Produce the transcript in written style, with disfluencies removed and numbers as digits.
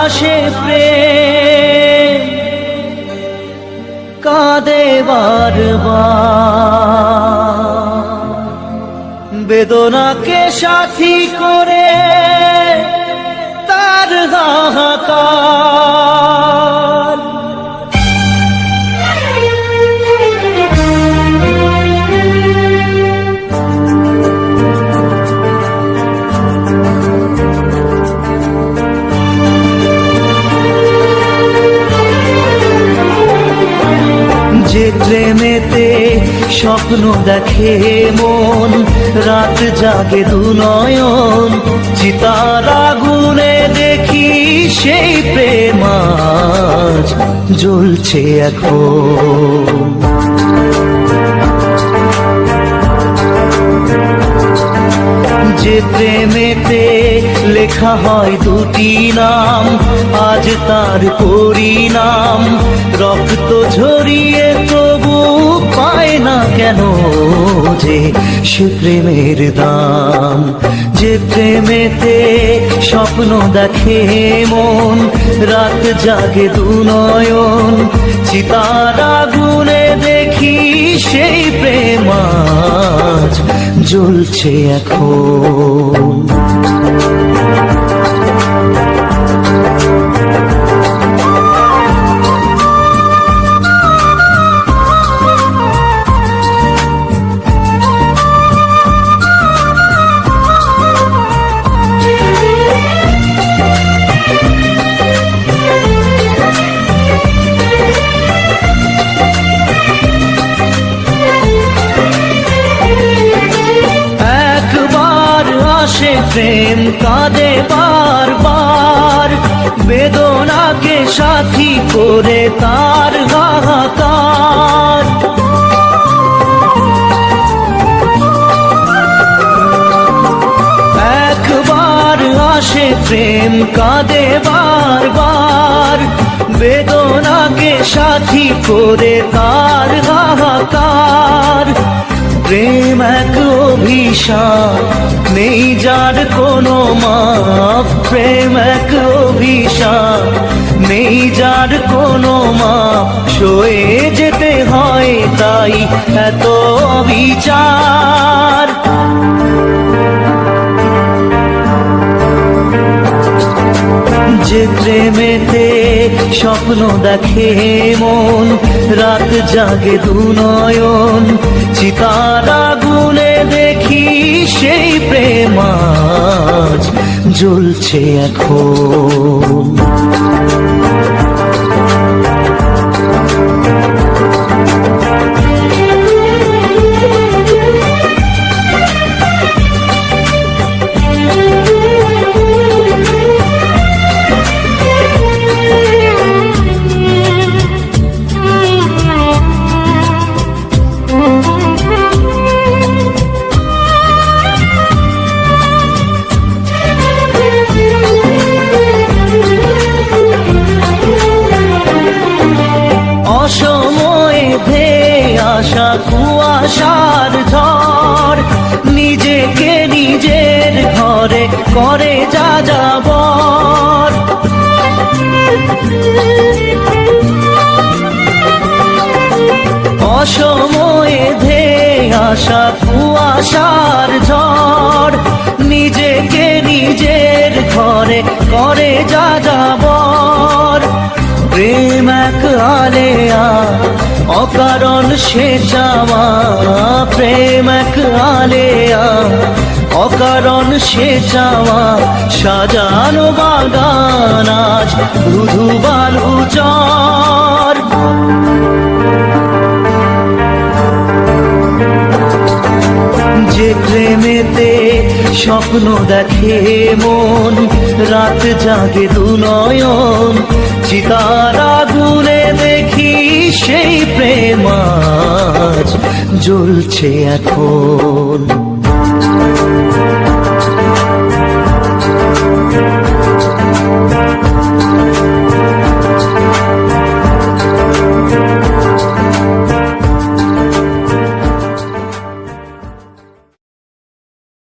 আসে প্রেম কাঁদে বারবার, বেদনাকে সাথী করে তার হাহাকার। যে প্রেমেতে স্বপ্ন দেখে মন, রাত জাগে দু নয়ন, চিতার আগুনে দেখি সেই প্রেম আজ জ্বলছে এখন। যে প্রেমেতে লেখা হয় দুটি নাম, আজ তার পরিণাম রক্ত ঝরিয়ে তবু পায় না কেন যে সে প্রেমের দাম। যে প্রেমেতে স্বপ্ন দেখে মন, রাত জাগে দু নয়ন, চিতার আগুনে দেখি সেই প্রেম আজ জ্বলছে এখন। প্রেম কাঁদে বারবার, বেদনাকে সাথী করে তার হাহাকার। একবার আসে প্রেম কাঁদে বারবার, বেদনাকে সাথী করে তার হাহাকার। প্রেম এক অভিশাপ, নেই যার কোনো মাপ। প্রেম এক অভিশাপ, নেই যার কোনো মাপ। সয়ে যেতে হয় তাই এত বিচার। যে প্রেমেতে স্বপ্ন দেখে মন, রাত জাগে দু নয়ন, চিতার আগুনে দেখি সেই প্রেম আজ জ্বলছে এখন। অসময়ে ধেয়ে আসা কুয়াশার ঝড়, নিজেকে নিজের ঘরে করে যা যাবর। অসময়ে ধেয়ে আসা কুয়াশার ঝড়, নিজেকে নিজের ঘরে করে যা যাবর। প্রেম এক আলেয়া, অকারণ সে চাওয়া। প্রেম এক আলেয়া, অকারণ সে চাওয়া। সাজানো বাগান আজ ধুধু বালু চর। যে প্রেমেতে স্বপ্ন দেখে মন, রাত জাগে দু নয়ন, চিতার আগুনে দেখি সেই প্রেম আজ জ্বলছে এখন।